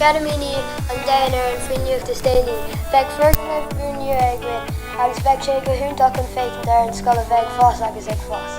Gadamini an Dana an Finniuchta Staley. Beg Ferguson Brunio Egwin. Agus beg sé go húntaach an féit an dar an scoil a bheith fós agus ag fós.